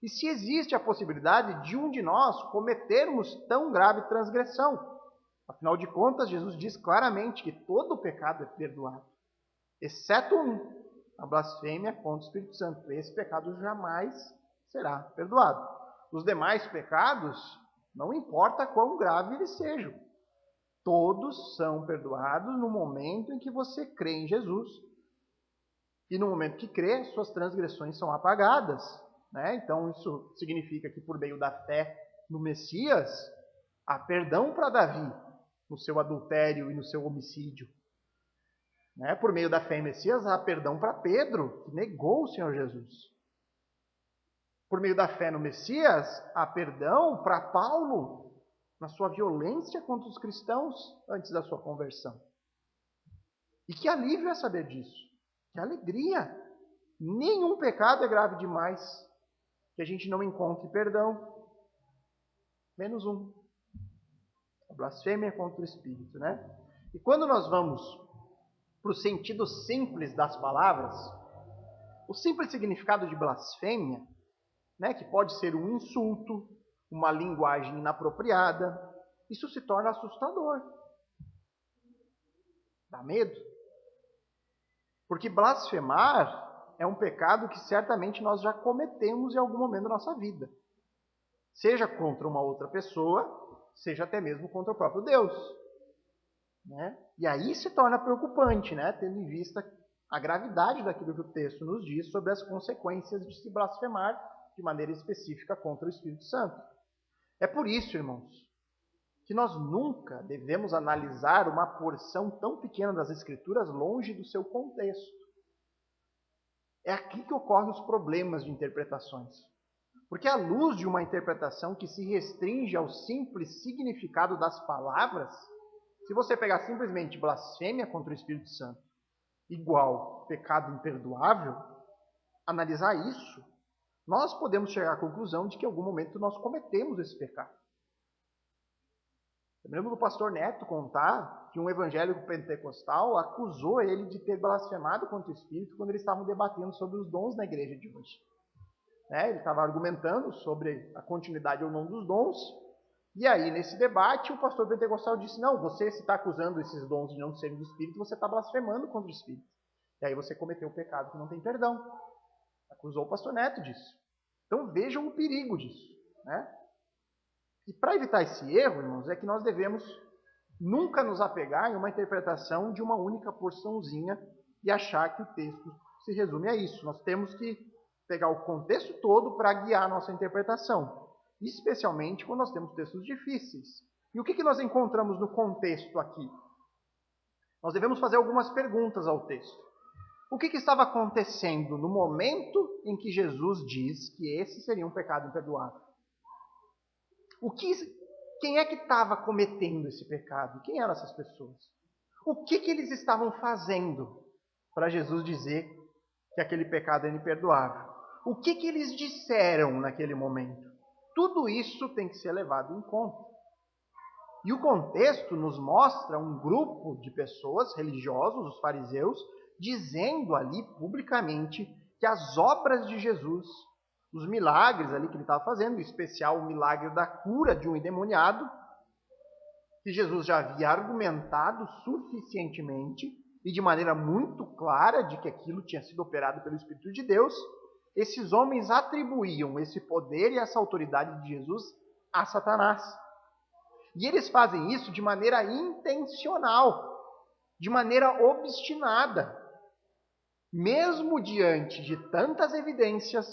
E se existe a possibilidade de um de nós cometermos tão grave transgressão. Afinal de contas, Jesus diz claramente que todo pecado é perdoado, exceto um, a blasfêmia contra o Espírito Santo. Esse pecado jamais será perdoado. Os demais pecados, não importa quão grave eles sejam, todos são perdoados no momento em que você crê em Jesus. E no momento que crê, suas transgressões são apagadas, né? Então isso significa que por meio da fé no Messias, há perdão para Davi no seu adultério e no seu homicídio. Né? Por meio da fé em Messias, há perdão para Pedro, que negou o Senhor Jesus. Por meio da fé no Messias, há perdão para Paulo, na sua violência contra os cristãos antes da sua conversão. E que alívio é saber disso. Que alegria. Nenhum pecado é grave demais que a gente não encontre perdão. Menos um. A blasfêmia contra o Espírito, né? E quando nós vamos para o sentido simples das palavras, o simples significado de blasfêmia, né, que pode ser um insulto, uma linguagem inapropriada, isso se torna assustador. Dá medo. Porque blasfemar é um pecado que certamente nós já cometemos em algum momento da nossa vida. Seja contra uma outra pessoa, seja até mesmo contra o próprio Deus. Né? E aí se torna preocupante, né? Tendo em vista a gravidade daquilo que o texto nos diz sobre as consequências de se blasfemar de maneira específica contra o Espírito Santo. É por isso, irmãos, que nós nunca devemos analisar uma porção tão pequena das Escrituras longe do seu contexto. É aqui que ocorrem os problemas de interpretações. Porque à luz de uma interpretação que se restringe ao simples significado das palavras, se você pegar simplesmente blasfêmia contra o Espírito Santo igual pecado imperdoável, analisar isso, nós podemos chegar à conclusão de que em algum momento nós cometemos esse pecado. Eu me lembro do pastor Neto contar que um evangélico pentecostal acusou ele de ter blasfemado contra o Espírito quando eles estavam debatendo sobre os dons na igreja de hoje. Ele estava argumentando sobre a continuidade ou não dos dons, e aí nesse debate o pastor pentecostal disse, não, você se está acusando esses dons de não serem do Espírito, você está blasfemando contra o Espírito. E aí você cometeu um pecado que não tem perdão. Acusou o pastor Neto disso. Então vejam o perigo disso, né? E para evitar esse erro, irmãos, é que nós devemos nunca nos apegar em uma interpretação de uma única porçãozinha e achar que o texto se resume a isso. Nós temos que pegar o contexto todo para guiar a nossa interpretação, especialmente quando nós temos textos difíceis. E o que nós encontramos no contexto aqui? Nós devemos fazer algumas perguntas ao texto. O que estava acontecendo no momento em que Jesus diz que esse seria um pecado imperdoável? Quem é que estava cometendo esse pecado? Quem eram essas pessoas? O que eles estavam fazendo para Jesus dizer que aquele pecado era imperdoável? O que eles disseram naquele momento? Tudo isso tem que ser levado em conta. E o contexto nos mostra um grupo de pessoas, religiosos, os fariseus, dizendo ali publicamente que as obras de Jesus, os milagres ali que ele estava fazendo, em especial o milagre da cura de um endemoniado, que Jesus já havia argumentado suficientemente e de maneira muito clara de que aquilo tinha sido operado pelo Espírito de Deus, esses homens atribuíam esse poder e essa autoridade de Jesus a Satanás. E eles fazem isso de maneira intencional, de maneira obstinada. Mesmo diante de tantas evidências,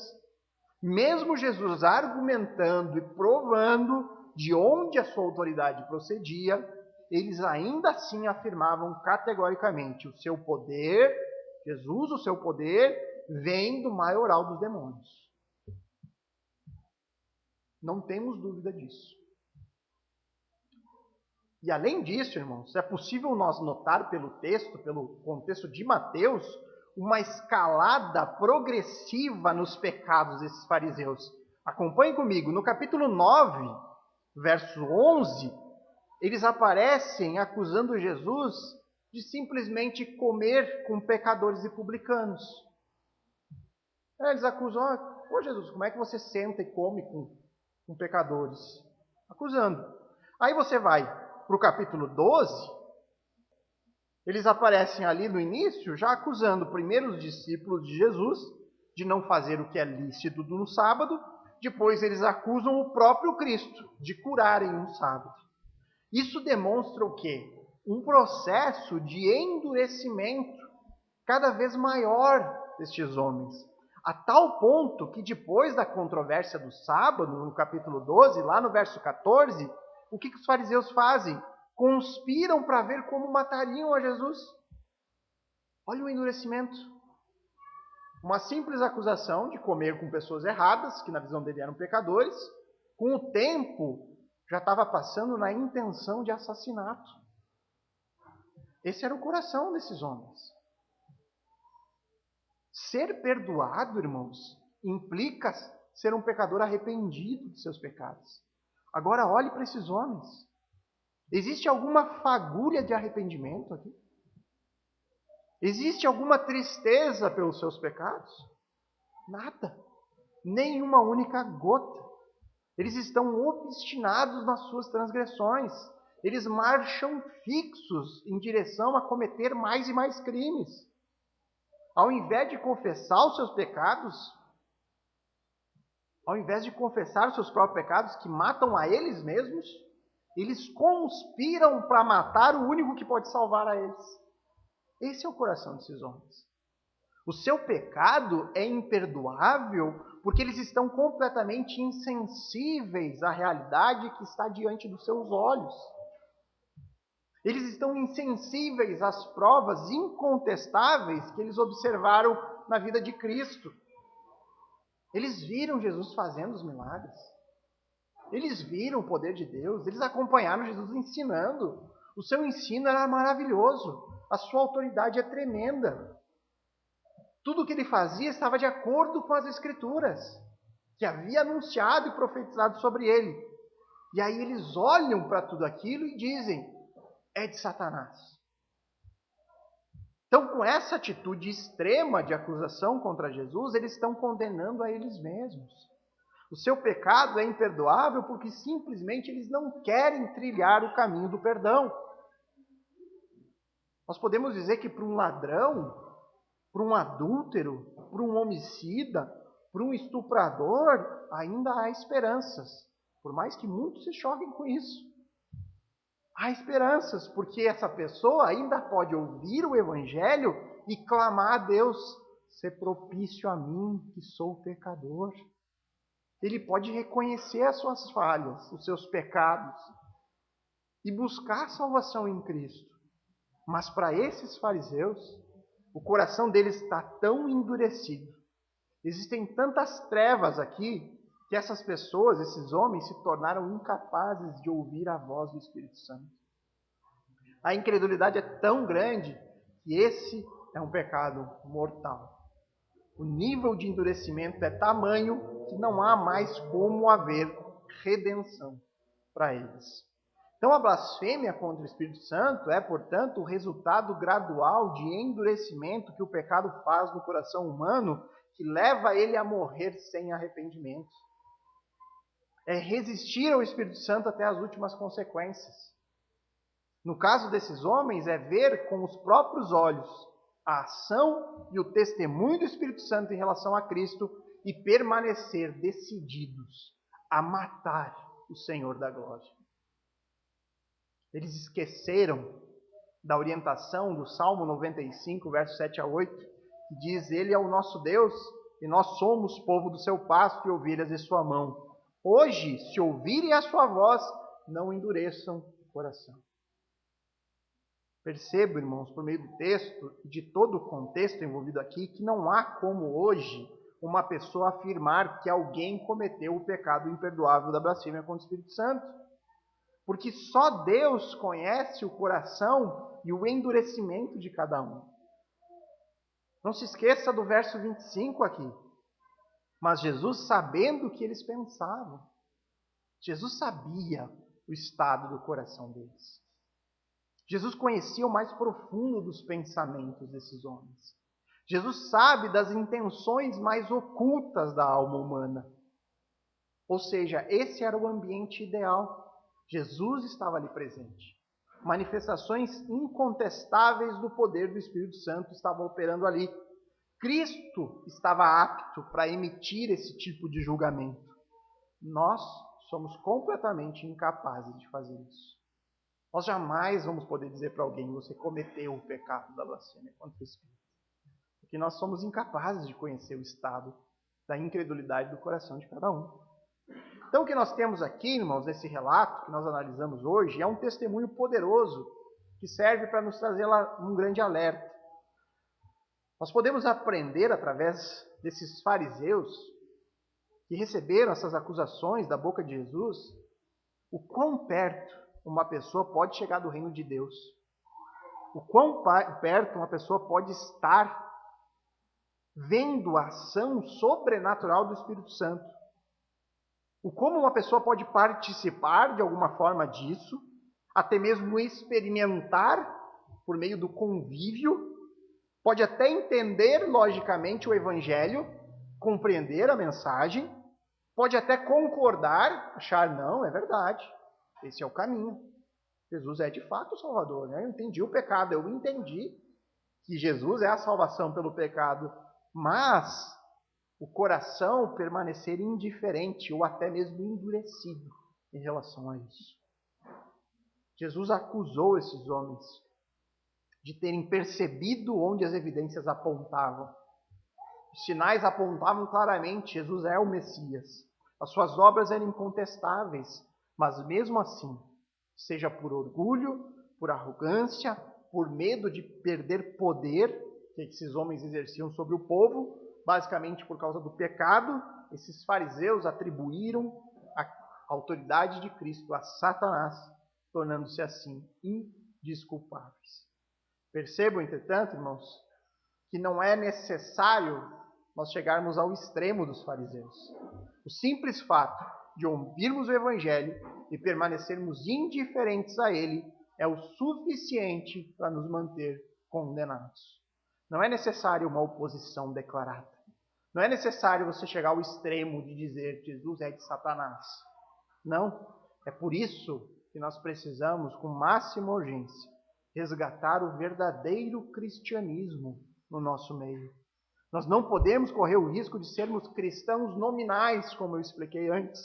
mesmo Jesus argumentando e provando de onde a sua autoridade procedia, eles ainda assim afirmavam categoricamente: o seu poder, Jesus, o seu poder, vem do maioral dos demônios. Não temos dúvida disso. E além disso, irmãos, é possível nós notar pelo texto, pelo contexto de Mateus, uma escalada progressiva nos pecados desses fariseus. Acompanhe comigo, no capítulo 9, verso 11, eles aparecem acusando Jesus de simplesmente comer com pecadores e publicanos. Eles acusam: ô Jesus, como é que você senta e come com pecadores? Acusando. Aí você vai para o capítulo 12, eles aparecem ali no início já acusando primeiro os discípulos de Jesus de não fazer o que é lícito no sábado, depois eles acusam o próprio Cristo de curarem no sábado. Isso demonstra o quê? Um processo de endurecimento cada vez maior destes homens, a tal ponto que depois da controvérsia do sábado, no capítulo 12, lá no verso 14, o que os fariseus fazem? Conspiram para ver como matariam a Jesus. Olha o endurecimento. Uma simples acusação de comer com pessoas erradas, que na visão dele eram pecadores, com o tempo já estava passando na intenção de assassinato. Esse era o coração desses homens. Ser perdoado, irmãos, implica ser um pecador arrependido de seus pecados. Agora olhe para esses homens. Existe alguma fagulha de arrependimento aqui? Existe alguma tristeza pelos seus pecados? Nada. Nem uma única gota. Eles estão obstinados nas suas transgressões. Eles marcham fixos em direção a cometer mais e mais crimes. Ao invés de confessar os seus pecados, ao invés de confessar os seus próprios pecados que matam a eles mesmos, eles conspiram para matar o único que pode salvar a eles. Esse é o coração desses homens. O seu pecado é imperdoável porque eles estão completamente insensíveis à realidade que está diante dos seus olhos. Eles estão insensíveis às provas incontestáveis que eles observaram na vida de Cristo. Eles viram Jesus fazendo os milagres. Eles viram o poder de Deus. Eles acompanharam Jesus ensinando. O seu ensino era maravilhoso. A sua autoridade é tremenda. Tudo o que ele fazia estava de acordo com as Escrituras, que havia anunciado e profetizado sobre ele. E aí eles olham para tudo aquilo e dizem: é de Satanás. Então, com essa atitude extrema de acusação contra Jesus, eles estão condenando a eles mesmos. O seu pecado é imperdoável porque simplesmente eles não querem trilhar o caminho do perdão. Nós podemos dizer que para um ladrão, para um adúltero, para um homicida, para um estuprador, ainda há esperanças. Por mais que muitos se choquem com isso. Há esperanças, porque essa pessoa ainda pode ouvir o Evangelho e clamar a Deus: ser propício a mim, que sou pecador. Ele pode reconhecer as suas falhas, os seus pecados, e buscar salvação em Cristo. Mas para esses fariseus, o coração deles está tão endurecido. Existem tantas trevas aqui, que essas pessoas, esses homens, se tornaram incapazes de ouvir a voz do Espírito Santo. A incredulidade é tão grande que esse é um pecado mortal. O nível de endurecimento é tamanho que não há mais como haver redenção para eles. Então a blasfêmia contra o Espírito Santo é, portanto, o resultado gradual de endurecimento que o pecado faz no coração humano, que leva ele a morrer sem arrependimento. É resistir ao Espírito Santo até as últimas consequências. No caso desses homens, é ver com os próprios olhos a ação e o testemunho do Espírito Santo em relação a Cristo e permanecer decididos a matar o Senhor da glória. Eles esqueceram da orientação do Salmo 95, versos 7 a 8, que diz: Ele é o nosso Deus e nós somos povo do seu pasto e ovelhas de sua mão. Hoje, se ouvirem a sua voz, não endureçam o coração. Percebo, irmãos, por meio do texto e de todo o contexto envolvido aqui, que não há como hoje uma pessoa afirmar que alguém cometeu o pecado imperdoável da blasfêmia contra o Espírito Santo. Porque só Deus conhece o coração e o endurecimento de cada um. Não se esqueça do verso 25 aqui. Mas Jesus, sabendo o que eles pensavam, Jesus sabia o estado do coração deles. Jesus conhecia o mais profundo dos pensamentos desses homens. Jesus sabe das intenções mais ocultas da alma humana. Ou seja, esse era o ambiente ideal. Jesus estava ali presente. Manifestações incontestáveis do poder do Espírito Santo estavam operando ali. Cristo estava apto para emitir esse tipo de julgamento. Nós somos completamente incapazes de fazer isso. Nós jamais vamos poder dizer para alguém: você cometeu o pecado da blasfêmia contra o Espírito. Porque nós somos incapazes de conhecer o estado da incredulidade do coração de cada um. Então o que nós temos aqui, irmãos, nesse relato que nós analisamos hoje, é um testemunho poderoso que serve para nos trazer um grande alerta. Nós podemos aprender através desses fariseus que receberam essas acusações da boca de Jesus, o quão perto uma pessoa pode chegar do reino de Deus. O quão perto uma pessoa pode estar vendo a ação sobrenatural do Espírito Santo. O como uma pessoa pode participar de alguma forma disso, até mesmo experimentar por meio do convívio, pode até entender logicamente o Evangelho, compreender a mensagem, pode até concordar, achar, não, é verdade, esse é o caminho. Jesus é de fato o Salvador, né? Eu entendi o pecado, eu entendi que Jesus é a salvação pelo pecado, mas o coração permanecer indiferente ou até mesmo endurecido em relação a isso. Jesus acusou esses homens de terem percebido onde as evidências apontavam. Os sinais apontavam claramente: Jesus é o Messias. As suas obras eram incontestáveis, mas mesmo assim, seja por orgulho, por arrogância, por medo de perder poder que esses homens exerciam sobre o povo, basicamente por causa do pecado, esses fariseus atribuíram a autoridade de Cristo a Satanás, tornando-se assim indesculpáveis. Percebam, entretanto, irmãos, que não é necessário nós chegarmos ao extremo dos fariseus. O simples fato de ouvirmos o Evangelho e permanecermos indiferentes a ele é o suficiente para nos manter condenados. Não é necessário uma oposição declarada. Não é necessário você chegar ao extremo de dizer que Jesus é de Satanás. Não. É por isso que nós precisamos, com máxima urgência, resgatar o verdadeiro cristianismo no nosso meio. Nós não podemos correr o risco de sermos cristãos nominais, como eu expliquei antes,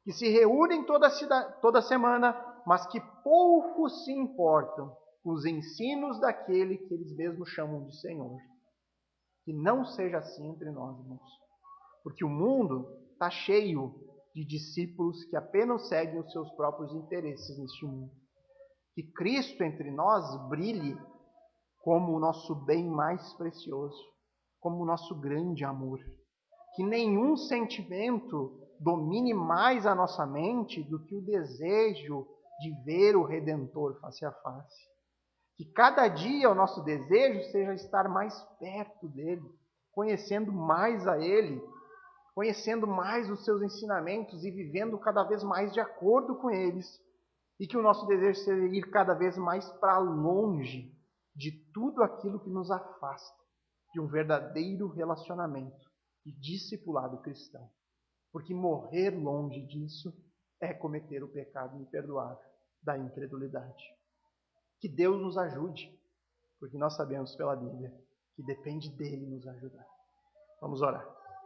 que se reúnem toda semana, mas que pouco se importam com os ensinos daquele que eles mesmos chamam de Senhor. Que não seja assim entre nós, irmãos. Porque o mundo está cheio de discípulos que apenas seguem os seus próprios interesses neste mundo. Que Cristo entre nós brilhe como o nosso bem mais precioso, como o nosso grande amor. Que nenhum sentimento domine mais a nossa mente do que o desejo de ver o Redentor face a face. Que cada dia o nosso desejo seja estar mais perto dele, conhecendo mais a ele, conhecendo mais os seus ensinamentos e vivendo cada vez mais de acordo com eles. E que o nosso desejo seja ir cada vez mais para longe de tudo aquilo que nos afasta de um verdadeiro relacionamento de discipulado cristão. Porque morrer longe disso é cometer o pecado imperdoável da incredulidade. Que Deus nos ajude, porque nós sabemos pela Bíblia que depende dele nos ajudar. Vamos orar.